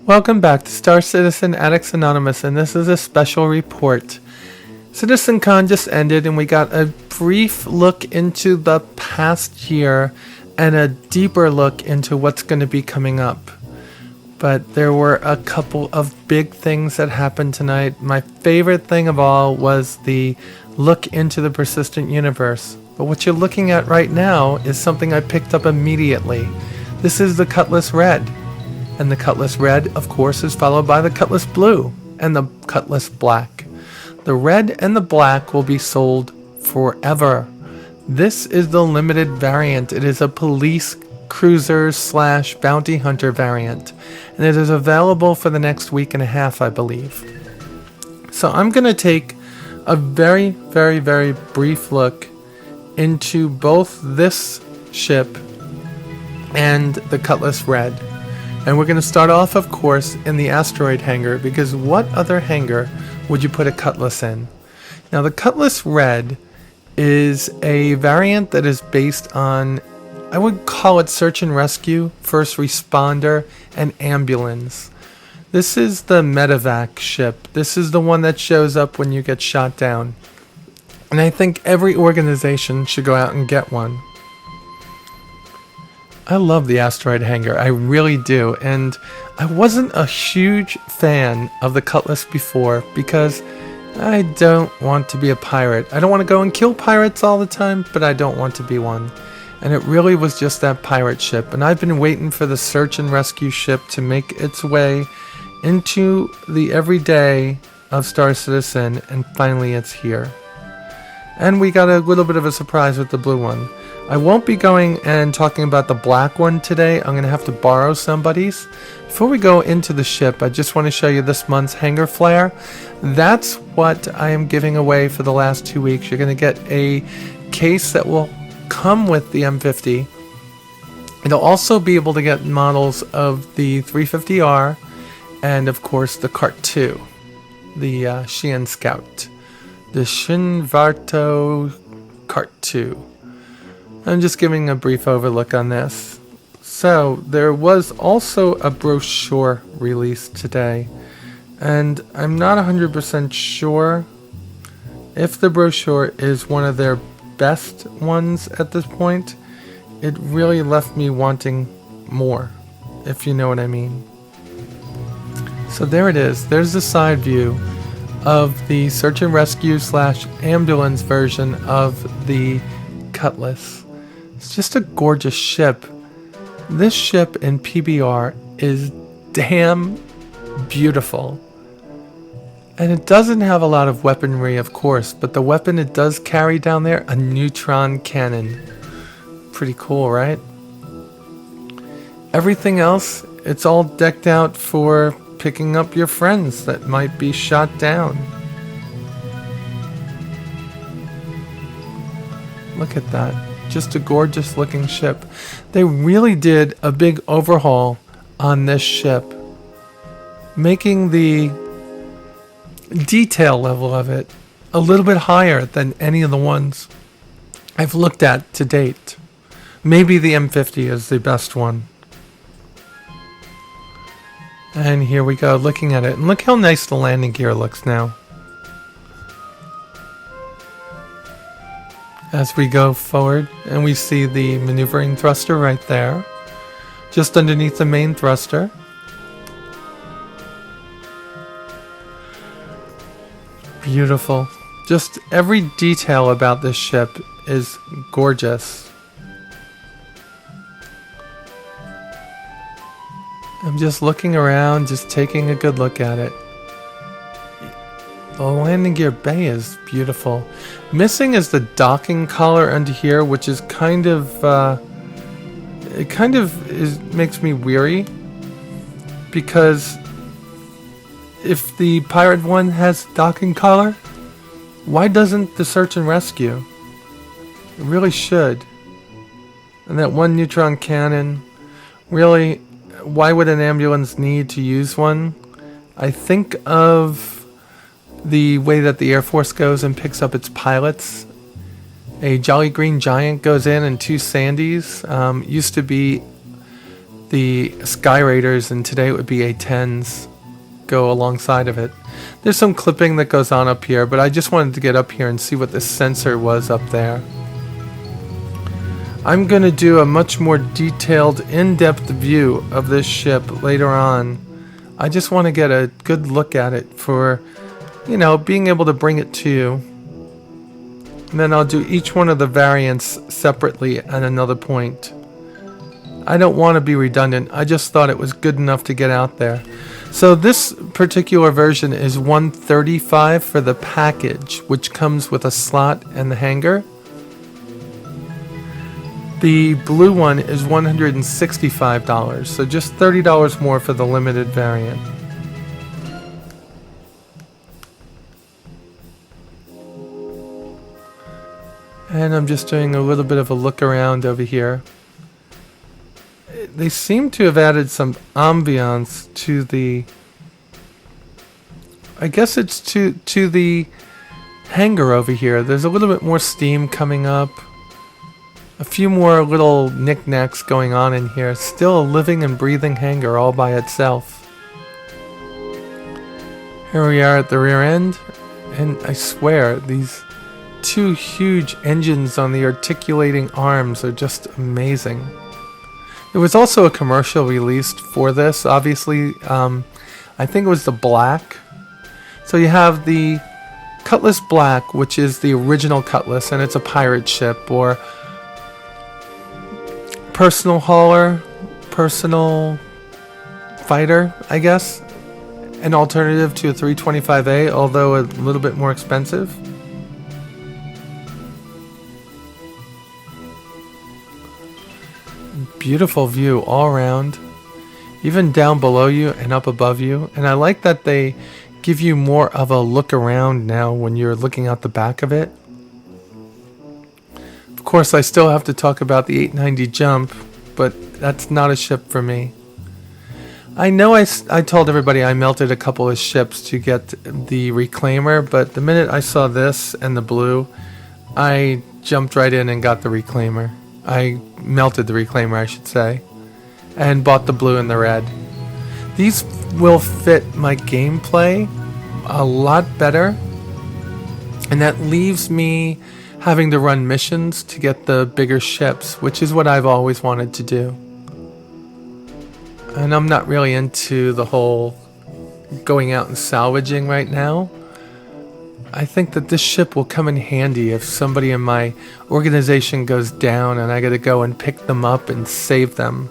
Welcome back to Star Citizen Addicts Anonymous, and this is a special report. CitizenCon just ended, and we got a brief look into the past year and a deeper look into what's going to be coming up. But there were a couple of big things that happened tonight. My favorite thing of all was the look into the persistent universe. But what you're looking at right now is something I picked up immediately. This is the Cutlass Red. And the Cutlass Red, of course, is followed by the Cutlass Blue and the Cutlass Black. The red and the black will be sold forever. This is the limited variant. It is a police cruiser / bounty hunter variant. And it is available for the next week and a half, I believe. So I'm going to take a very, very, very brief look into both this ship and the Cutlass Red. And we're going to start off, of course, in the asteroid hangar, because what other hangar would you put a Cutlass in? Now, the Cutlass Red is a variant that is based on, I would call it search and rescue, first responder, and ambulance. This is the medevac ship. This is the one that shows up when you get shot down. And I think every organization should go out and get one. I love the asteroid hangar, I really do, and I wasn't a huge fan of the Cutlass before because I don't want to be a pirate. I don't want to go and kill pirates all the time, but I don't want to be one. And it really was just that pirate ship, and I've been waiting for the search and rescue ship to make its way into the everyday of Star Citizen, and finally it's here. And we got a little bit of a surprise with the blue one. I won't be going and talking about the black one today. I'm going to have to borrow somebody's. Before we go into the ship, I just want to show you this month's hangar flare. That's what I am giving away for the last 2 weeks. You're going to get a case that will come with the M50. You'll also be able to get models of the 350R and, of course, the Cart 2, the Xi'an Scout, the Shinvarto Cart 2. I'm just giving a brief overlook on this. So, there was also a brochure released today, and I'm not 100% sure if the brochure is one of their best ones at this point. It really left me wanting more, if you know what I mean. So there it is. There's the side view of the search and rescue / ambulance version of the Cutlass. It's just a gorgeous ship. This ship in PBR is damn beautiful. And it doesn't have a lot of weaponry, of course, but the weapon it does carry down there, a neutron cannon. Pretty cool, right? Everything else, it's all decked out for picking up your friends that might be shot down. Look at that. Just a gorgeous looking ship. They really did a big overhaul on this ship, making the detail level of it a little bit higher than any of the ones I've looked at to date. Maybe the M50 is the best one. And here we go, looking at it. And look how nice the landing gear looks now. As we go forward, and we see the maneuvering thruster right there, just underneath the main thruster. Beautiful. Just every detail about this ship is gorgeous. I'm just looking around, just taking a good look at it. The landing gear bay is beautiful. Missing is the docking collar under here, which is kind of, makes me weary. Because if the pirate one has docking collar, why doesn't the search and rescue? It really should. And that one neutron cannon, really, why would an ambulance need to use one? I think of the way that the Air Force goes and picks up its pilots. A Jolly Green Giant goes in and two Sandys. Used to be the Sky Raiders, and today it would be A10s, go alongside of it. There's some clipping that goes on up here, but I just wanted to get up here and see what the sensor was up there. I'm going to do a much more detailed, in-depth view of this ship later on. I just want to get a good look at it for, you know, being able to bring it to you. And then I'll do each one of the variants separately at another point. I don't want to be redundant. I just thought it was good enough to get out there. So this particular version is $135 for the package, which comes with a slot and the hangar. The blue one is $165, so just $30 more for the limited variant. And I'm just doing a little bit of a look around over here. They seem to have added some ambiance to the, I guess it's to the hangar over here. There's a little bit more steam coming up. A few more little knickknacks going on in here. Still a living and breathing hangar all by itself. Here we are at the rear end, and I swear these two huge engines on the articulating arms are just amazing. There was also a commercial released for this, obviously. I think it was the black. So you have the Cutlass Black, which is the original Cutlass, and it's a pirate ship, or personal hauler, personal fighter, I guess. An alternative to a 325A, although a little bit more expensive. Beautiful view all around, even down below you and up above you. And I like that they give you more of a look around now when you're looking out the back of it. Of course, I still have to talk about the 890 Jump, but that's not a ship for me. I know I told everybody I melted a couple of ships to get the reclaimer, but the minute I saw this and the blue, I jumped right in and got the reclaimer. I melted the reclaimer, I should say, and bought the blue and the red. These will fit my gameplay a lot better, and that leaves me having to run missions to get the bigger ships, which is what I've always wanted to do. And I'm not really into the whole going out and salvaging right now. I think that this ship will come in handy if somebody in my organization goes down and I gotta go and pick them up and save them.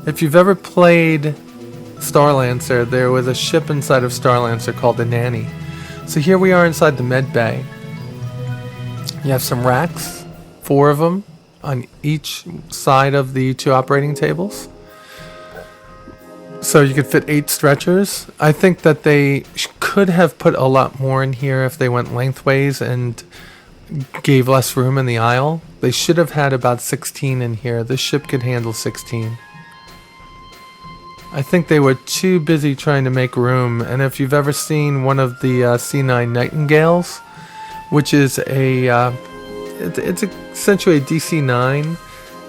If you've ever played Starlancer, there was a ship inside of Starlancer called the Nanny. So here we are inside the med bay. You have some racks, 4 of them on each side of the 2 operating tables. So you could fit 8 stretchers. I think that they could have put a lot more in here if they went lengthways and gave less room in the aisle. They should have had about 16 in here. This ship could handle 16. I think they were too busy trying to make room. And if you've ever seen one of the C9 Nightingales, which is it's essentially a DC-9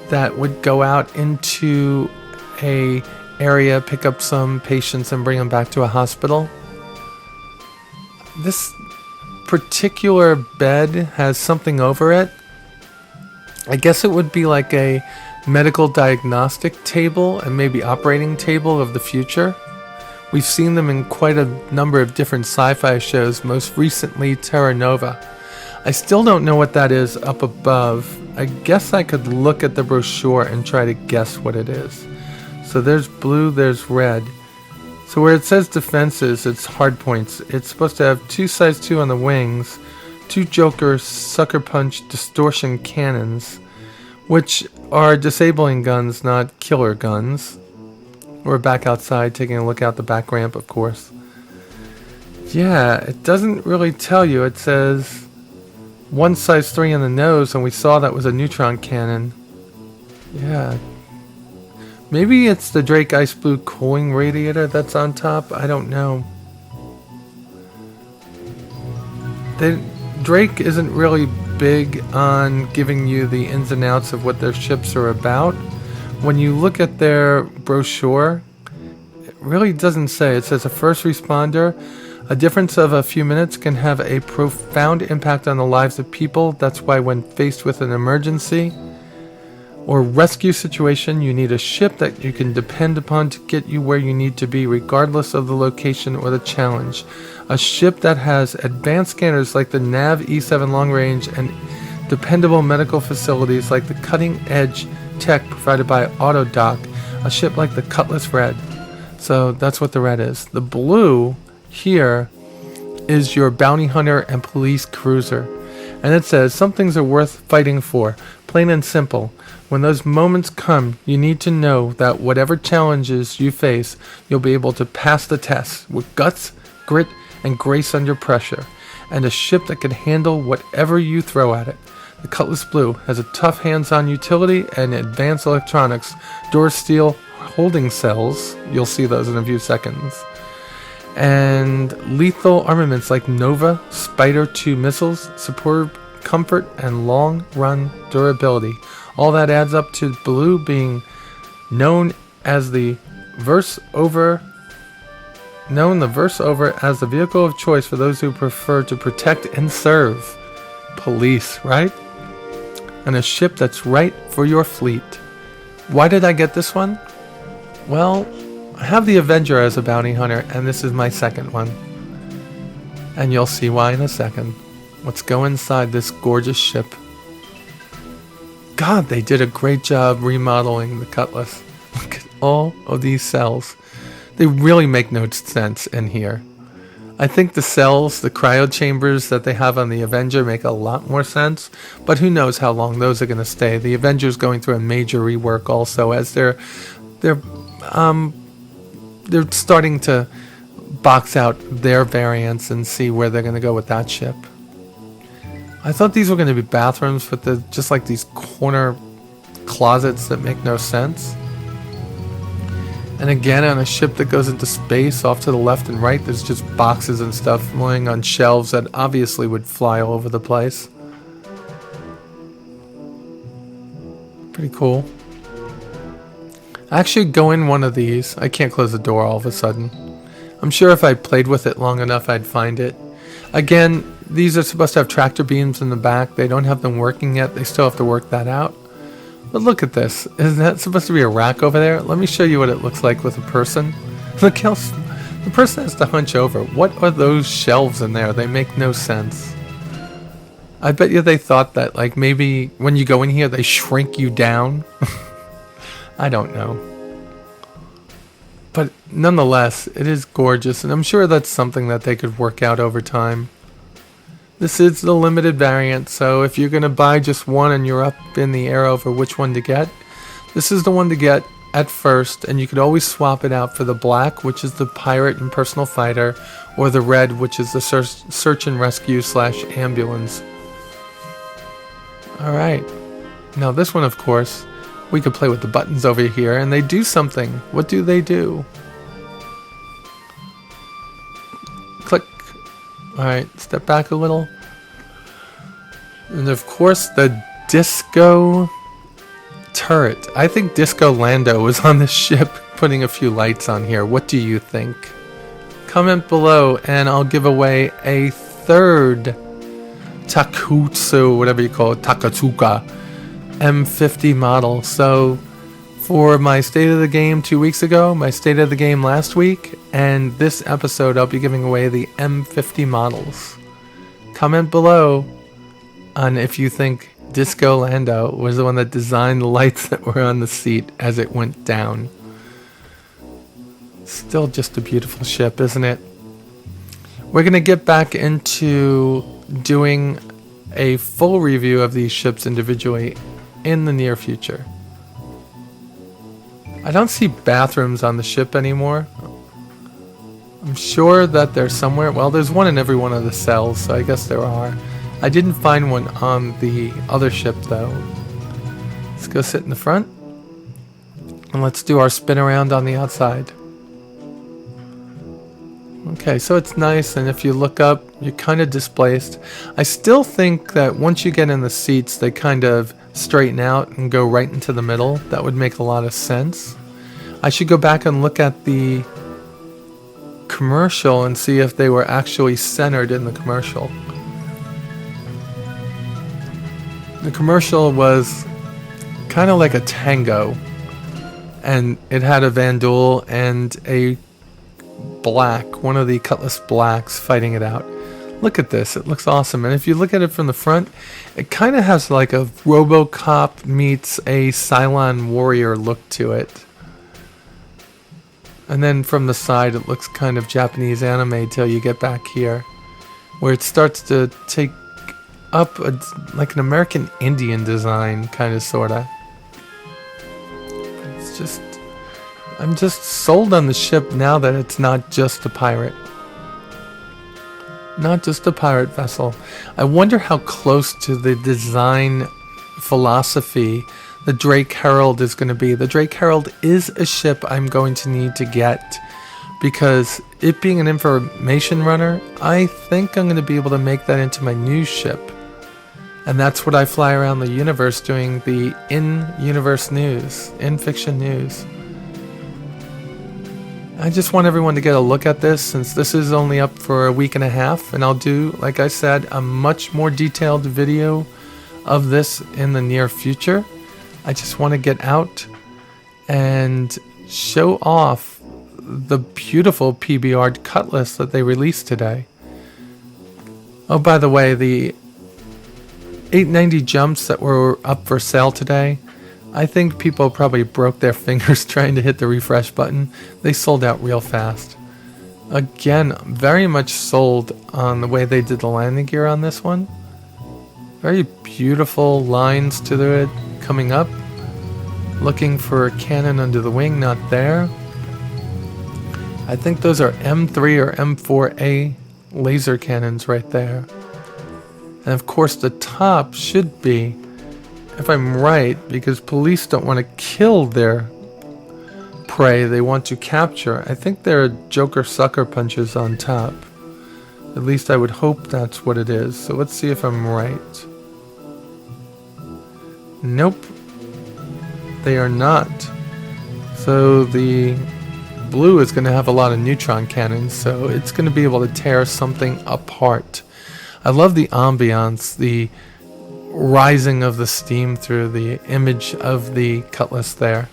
that would go out into a area, pick up some patients and bring them back to a hospital. This particular bed has something over it. I guess it would be like a medical diagnostic table and maybe operating table of the future. We've seen them in quite a number of different sci-fi shows, most recently Terra Nova. I still don't know what that is up above. I guess I could look at the brochure and try to guess what it is. So there's blue, there's red. So where it says defenses, it's hard points. It's supposed to have 2 size 2 on the wings, 2 Joker sucker punch distortion cannons, which are disabling guns, not killer guns. We're back outside taking a look out the back ramp, of course. Yeah, it doesn't really tell you. It says 1 size 3 on the nose, and we saw that was a neutron cannon. Yeah. Maybe it's the Drake Ice Blue cooling radiator that's on top. I don't know. Drake isn't really big on giving you the ins and outs of what their ships are about. when you look at their brochure, it really doesn't say. It says a first responder. A difference of a few minutes can have a profound impact on the lives of people. That's why when faced with an emergency or rescue situation, you need a ship that you can depend upon to get you where you need to be, regardless of the location or the challenge. A ship that has advanced scanners like the Nav E7 long range and dependable medical facilities like the cutting-edge tech provided by Autodoc. A ship like the Cutlass Red. So that's what the red is. The blue here is your bounty hunter and police cruiser. And it says, some things are worth fighting for. Plain and simple. When those moments come, you need to know that whatever challenges you face, you'll be able to pass the test with guts, grit, and grace under pressure, and a ship that can handle whatever you throw at it. The Cutlass Blue has a tough hands-on utility and advanced electronics, door steel holding cells, you'll see those in a few seconds, and lethal armaments like Nova, Spider 2 missiles, superb comfort, and long-run durability. All that adds up to Blue being known the verse over as the vehicle of choice for those who prefer to protect and serve. Police, right? And a ship that's right for your fleet. Why did I get this one? Well, I have the Avenger as a bounty hunter, and this is my second one. And you'll see why in a second. Let's go inside this gorgeous ship. God, they did a great job remodeling the Cutlass. Look at all of these cells. They really make no sense in here. I think the cells, the cryo chambers that they have on the Avenger make a lot more sense, but who knows how long those are going to stay. The Avenger's going through a major rework also, as they're starting to box out their variants and see where they're going to go with that ship. I thought these were going to be bathrooms, but they're just like these corner closets that make no sense. And again, on a ship that goes into space, off to the left and right, there's just boxes and stuff lying on shelves that obviously would fly all over the place. Pretty cool. I actually go in one of these. I can't close the door all of a sudden. I'm sure if I played with it long enough, I'd find it. Again, these are supposed to have tractor beams in the back. They don't have them working yet. They still have to work that out. But look at this. Isn't that supposed to be a rack over there? Let me show you what it looks like with a person. Look how the person has to hunch over. What are those shelves in there? They make no sense. I bet you they thought that, like, maybe when you go in here, they shrink you down. I don't know. But nonetheless, it is gorgeous, and I'm sure that's something that they could work out over time. This is the limited variant, so if you're going to buy just one and you're up in the air over which one to get, this is the one to get at first, and you could always swap it out for the black, which is the pirate and personal fighter, or the red, which is the search and rescue / ambulance. Alright, now this one, of course, we could play with the buttons over here, and they do something. What do they do? Click. Alright, step back a little. And of course, the disco turret. I think Disco Lando was on the ship putting a few lights on here. What do you think? Comment below, and I'll give away a third Takutsu, whatever you call it, Takatsuka M50 model. So for my State of the Game 2 weeks ago, my State of the Game last week, and this episode, I'll be giving away the M50 models. Comment below on if you think Disco Lando was the one that designed the lights that were on the seat as it went down. Still just a beautiful ship, isn't it? We're going to get back into doing a full review of these ships individually in the near future. I don't see bathrooms on the ship anymore. I'm sure that they're somewhere. Well, there's one in every one of the cells, so I guess there are. I didn't find one on the other ship, though. Let's go sit in the front. And let's do our spin around on the outside. Okay, so it's nice, and if you look up, you're kind of displaced. I still think that once you get in the seats, they kind of straighten out and go right into the middle. That would make a lot of sense. I should go back and look at the commercial and see if they were actually centered in the commercial. The commercial was kind of like a tango, and it had a Vandal and a black, one of the Cutlass blacks, fighting it out. Look at this, it looks awesome. And if you look at it from the front, it kind of has like a RoboCop meets a Cylon Warrior look to it. And then from the side it looks kind of Japanese anime till you get back here, where it starts to take up like an American Indian design, kind of, sorta. It's just, I'm just sold on the ship now that it's not just a pirate. Not just a pirate vessel. I wonder how close to the design philosophy the Drake Herald is going to be. The Drake Herald is a ship I'm going to need to get, because it being an information runner, I think I'm going to be able to make that into my news ship. And that's what I fly around the universe doing, the in-universe news, in-fiction news. I just want everyone to get a look at this, since this is only up for a week and a half, and I'll do, like I said, a much more detailed video of this in the near future. I just want to get out and show off the beautiful PBRed Cutlass that they released today. Oh, by the way, the 890 jumps that were up for sale today, I think people probably broke their fingers trying to hit the refresh button. They sold out real fast. Again, very much sold on the way they did the landing gear on this one. Very beautiful lines to it coming up. Looking for a cannon under the wing, not there. I think those are M3 or M4A laser cannons right there. And of course the top should be, if I'm right, because police don't want to kill their prey, they want to capture. I think there are Joker sucker punches on top. At least I would hope that's what it is. So let's see if I'm right. Nope. They are not. So the blue is going to have a lot of neutron cannons, so it's going to be able to tear something apart. I love the ambiance, the rising of the steam through the image of the Cutlass there.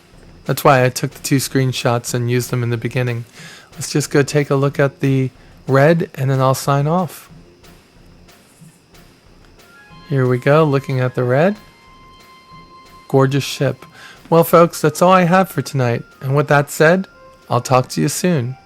That's why I took the 2 screenshots and used them in the beginning. Let's just go take a look at the red, and then I'll sign off. Here we go, looking at the red. Gorgeous ship. Well, folks, that's all I have for tonight. And with that said, I'll talk to you soon.